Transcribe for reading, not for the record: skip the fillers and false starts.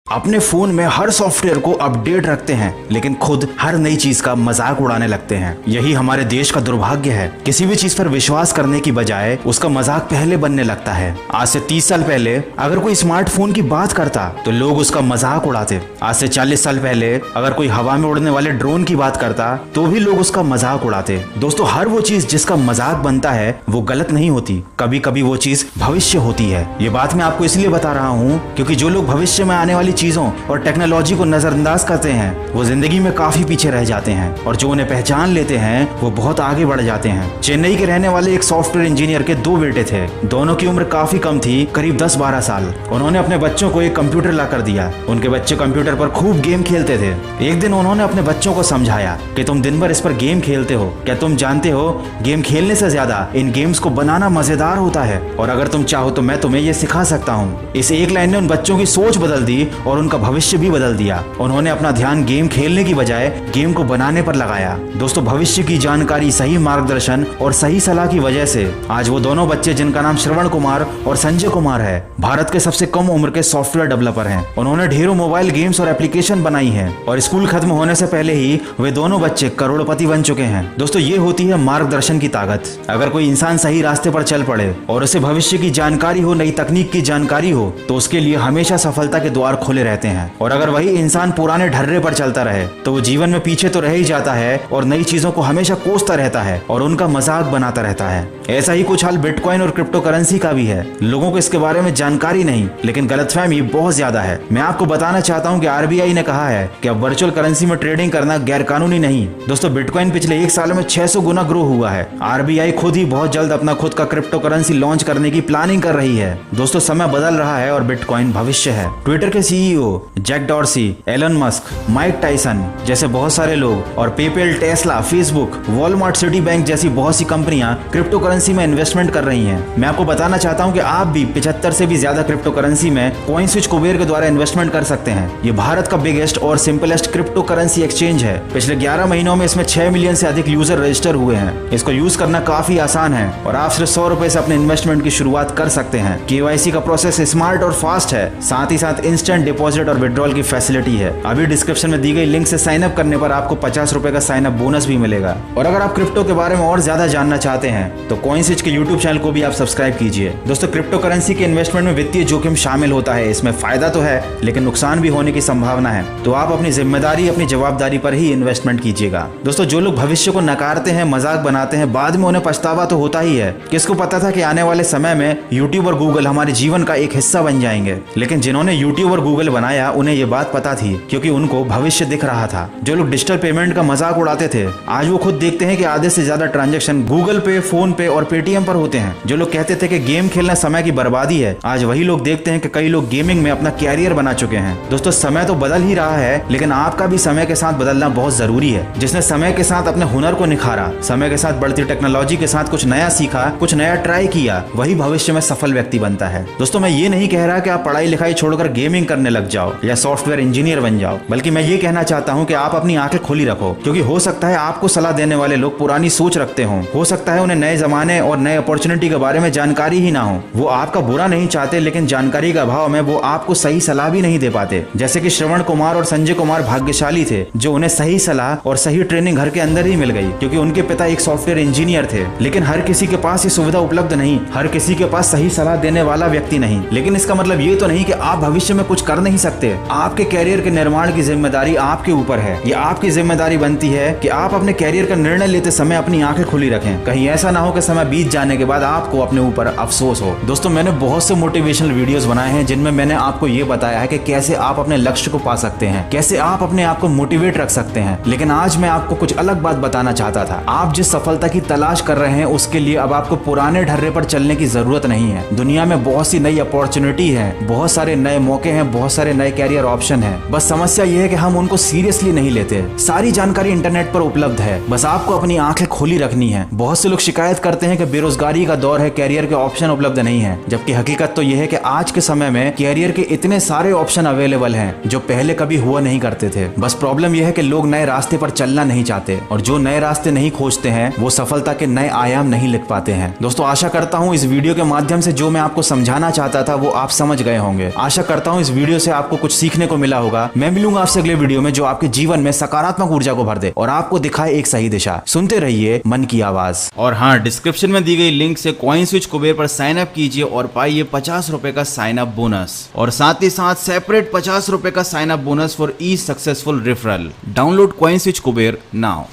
अपने फोन में हर सॉफ्टवेयर को अपडेट रखते हैं, लेकिन खुद हर नई चीज का मजाक उड़ाने लगते हैं। यही हमारे देश का दुर्भाग्य है। किसी भी चीज पर विश्वास करने की बजाय उसका मजाक पहले बनने लगता है। आज से 30 साल पहले अगर कोई स्मार्टफोन की बात करता तो लोग उसका मजाक उड़ाते। आज से 40 साल पहले अगर कोई हवा में उड़ने वाले ड्रोन की बात करता तो भी लोग उसका मजाक उड़ाते। दोस्तों, हर वो चीज जिसका मजाक बनता है वो गलत नहीं होती। कभी कभी वो चीज भविष्य होती है। ये बात मैं आपको इसलिए बता रहा हूँ क्योंकि जो लोग भविष्य में आने वाली चीजों और टेक्नोलॉजी को नजरअंदाज करते हैं वो जिंदगी में काफी पीछे रह जाते हैं, और जो उन्हें पहचान लेते हैं वो बहुत आगे बढ़ जाते हैं। चेन्नई के रहने वाले एक सॉफ्टवेयर इंजीनियर के 2 बेटे थे। दोनों की उम्र काफी कम थी, करीब 10-12 साल। उन्होंने अपने बच्चों को एक कंप्यूटर ला कर दिया। उनके बच्चे कंप्यूटर पर खूब गेम खेलते थे। एक दिन उन्होंने अपने बच्चों को समझाया कि तुम दिन भर इस पर गेम खेलते हो, क्या तुम जानते हो गेम खेलने से ज्यादा इन गेम्स को बनाना मजेदार होता है, और अगर तुम चाहो तो मैं तुम्हें ये सिखा सकता हूँ। इस एक लाइन ने उन बच्चों की सोच बदल दी और उनका भविष्य भी बदल दिया। उन्होंने अपना ध्यान गेम खेलने की बजाय गेम को बनाने पर लगाया। दोस्तों, भविष्य की जानकारी, सही मार्गदर्शन और सही सलाह की वजह से आज वो दोनों बच्चे, जिनका नाम श्रवण कुमार और संजय कुमार है, भारत के सबसे कम उम्र के सॉफ्टवेयर डेवलपर हैं। उन्होंने ढेरों मोबाइल गेम्स और एप्लीकेशन बनाई है, और स्कूल खत्म होने से पहले ही वे दोनों बच्चे करोड़पति बन चुके हैं। दोस्तों, ये होती है मार्गदर्शन की ताकत। अगर कोई इंसान सही रास्ते पर चल पड़े और उसे भविष्य की जानकारी हो, नई तकनीक की जानकारी हो, तो उसके लिए हमेशा सफलता के द्वार खुले रहते हैं। और अगर वही इंसान पुराने ढर्रे पर चलता रहे तो वो जीवन में पीछे तो रह ही जाता है और नई चीजों को हमेशा कोसता रहता है और उनका मजाक बनाता रहता है। ऐसा ही कुछ हाल बिटकॉइन और क्रिप्टो करेंसी का भी है। लोगों को इसके बारे में जानकारी नहीं, लेकिन गलतफहमी बहुत ज्यादा है। मैं आपको बताना चाहता हूं कि आरबीआई ने कहा है कि अब वर्चुअल करेंसी में ट्रेडिंग करना गैर कानूनी नहीं। दोस्तों, बिटकॉइन पिछले 1 साल में 600 गुना ग्रो हुआ है। आरबीआई खुद ही बहुत जल्द अपना खुद का क्रिप्टो करेंसी लॉन्च करने की प्लानिंग कर रही है। दोस्तों, समय बदल रहा है और बिटकॉइन भविष्य है। ट्विटर के CEO Jack Dorsey, Elon Musk, Mike Tyson जैसे बहुत सारे लोग, और PayPal, Tesla, Facebook, Walmart, Citibank जैसी बहुत सी कंपनियां क्रिप्टो करेंसी में इन्वेस्टमेंट कर रही हैं। मैं आपको बताना चाहता हूं कि आप भी 75 से भी ज्यादा क्रिप्टो करेंसी में कॉइनस्विच कुबेर के द्वारा इन्वेस्टमेंट कर सकते हैं। ये भारत का बिगेस्ट और सिंपलेस्ट क्रिप्टो करेंसी एक्सचेंज है। पिछले 11 महीनों में इसमें 6 मिलियन से अधिक यूजर रजिस्टर हुए हैं। इसको यूज करना काफी आसान है और आप सिर्फ 100 रुपए से अपने इन्वेस्टमेंट की शुरुआत कर सकते हैं। केवाईसी का प्रोसेस स्मार्ट और फास्ट है, साथ ही साथ इंस्टेंट डिपॉजिट और विड्रॉल की फैसिलिटी है। अभी डिस्क्रिप्शन में दी गई लिंक से साइन अप करने पर आपको 50 रुपए का साइन अप बोनस भी मिलेगा। और अगर आप क्रिप्टो के बारे में और ज्यादा जानना चाहते हैं तो कॉइनस्विच के यूट्यूब चैनल को भी आप सब्सक्राइब कीजिए। दोस्तों, क्रिप्टो करेंसी के इन्वेस्टमेंट में वित्तीय जोखिम शामिल होता है। इसमें फायदा तो है, लेकिन नुकसान भी होने की संभावना है। तो आप अपनी जिम्मेदारी, अपनी जवाबदारी पर ही इन्वेस्टमेंट कीजिएगा। दोस्तों, जो लोग भविष्य को नकारते हैं, मजाक बनाते हैं, बाद में उन्हें पछतावा तो होता ही है। किसको पता था कि आने वाले समय में यूट्यूब और गूगल हमारे जीवन का एक हिस्सा बन जाएंगे। लेकिन जिन्होंने यूट्यूब और गूगल बनाया उन्हें ये बात पता थी, क्योंकि उनको भविष्य दिख रहा था। जो लोग डिजिटल पेमेंट का मजाक उड़ाते थे, आज वो खुद देखते हैं कि आधे से ज्यादा ट्रांजैक्शन गूगल पे, फोन पे और पेटीएम पर होते हैं। जो लोग कहते थे कि गेम खेलना समय की बर्बादी है, आज वही लोग देखते हैं कि कई लोग गेमिंग में अपना कैरियर बना चुके हैं। दोस्तों, समय तो बदल ही रहा है, लेकिन आपका भी समय के साथ बदलना बहुत जरूरी है। जिसने समय के साथ अपने हुनर को निखारा, समय के साथ बढ़ती टेक्नोलॉजी के साथ कुछ नया सीखा, कुछ नया ट्राई किया, वही भविष्य में सफल व्यक्ति बनता है। दोस्तों, मैं ये नहीं कह रहा कि आप पढ़ाई लिखाई छोड़कर गेमिंग करने लग जाओ या सॉफ्टवेयर इंजीनियर बन जाओ, बल्कि मैं ये कहना चाहता हूँ कि आप अपनी आंखें खुली रखो, क्योंकि हो सकता है आपको सलाह देने वाले लोग पुरानी सोच रखते हो सकता है उन्हें नए जमाने और नए अपॉर्चुनिटी के बारे में जानकारी ही ना हो। वो आपका बुरा नहीं चाहते, लेकिन जानकारी के अभाव में वो आपको सही सलाह भी नहीं दे पाते। जैसे कि श्रवण कुमार और संजय कुमार भाग्यशाली थे जो उन्हें सही सलाह और सही ट्रेनिंग घर के अंदर ही मिल गई, क्योंकि उनके पिता एक सॉफ्टवेयर इंजीनियर थे। लेकिन हर किसी के पास ये सुविधा उपलब्ध नहीं, हर किसी के पास सही सलाह देने वाला व्यक्ति नहीं। लेकिन इसका मतलब ये तो नहीं कि आप भविष्य में कुछ कर नहीं सकते। आपके कैरियर के निर्माण की जिम्मेदारी आपके ऊपर है। ये आपकी जिम्मेदारी बनती है कि आप अपने कैरियर का निर्णय लेते समय अपनी आंखें खुली रखें। कहीं ऐसा ना हो कि समय बीत जाने के बाद आपको अपने ऊपर अफसोस हो। दोस्तों, मैंने बहुत से मोटिवेशनल वीडियोस बनाए हैं जिनमें मैंने आपको ये बताया है कि कैसे आप अपने लक्ष्य को पा सकते हैं, कैसे आप अपने आप को मोटिवेट रख सकते हैं। लेकिन आज मैं आपको कुछ अलग बात बताना चाहता था। आप जिस सफलता की तलाश कर रहे हैं उसके लिए अब आपको पुराने ढर्रे पर चलने की जरूरत नहीं है। दुनिया में बहुत सी नई अपॉर्चुनिटी है, बहुत सारे नए मौके हैं, बहुत सारे नए कैरियर ऑप्शन है। बस समस्या ये है कि हम उनको सीरियसली नहीं लेते। सारी जानकारी इंटरनेट पर उपलब्ध है, बस आपको अपनी आंखें खुली रखनी है। बहुत से लोग शिकायत करते हैं कि बेरोजगारी का दौर है, कैरियर के ऑप्शन उपलब्ध नहीं है, जबकि हकीकत तो यह है कि आज के समय में कैरियर के इतने सारे ऑप्शन अवेलेबल हैं जो पहले कभी हुआ नहीं करते थे। बस प्रॉब्लम यह है कि लोग नए रास्ते पर चलना नहीं चाहते, और जो नए रास्ते नहीं खोजते हैं वो सफलता के नए आयाम नहीं लिख पाते हैं। दोस्तों, आशा करता हूँ इस वीडियो के माध्यम से जो मैं आपको समझाना चाहता था वो आप समझ गए होंगे। आशा करता हूँ इस वीडियो वीडियो से आपको कुछ सीखने को मिला होगा। मैं मिलूंगा आपसे अगले वीडियो में जो आपके जीवन में सकारात्मक ऊर्जा को भर दे और आपको दिखाए एक सही दिशा। सुनते रहिए मन की आवाज। और हाँ, डिस्क्रिप्शन में दी गई लिंक से कॉइन स्विच कुबेर पर साइन अप कीजिए और पाइए 50 रुपए का साइन अप बोनस और साथ ही साथ सेपरेट 50 रुपए का sign up bonus for each successful referral. Download CoinSwitch Kuber now.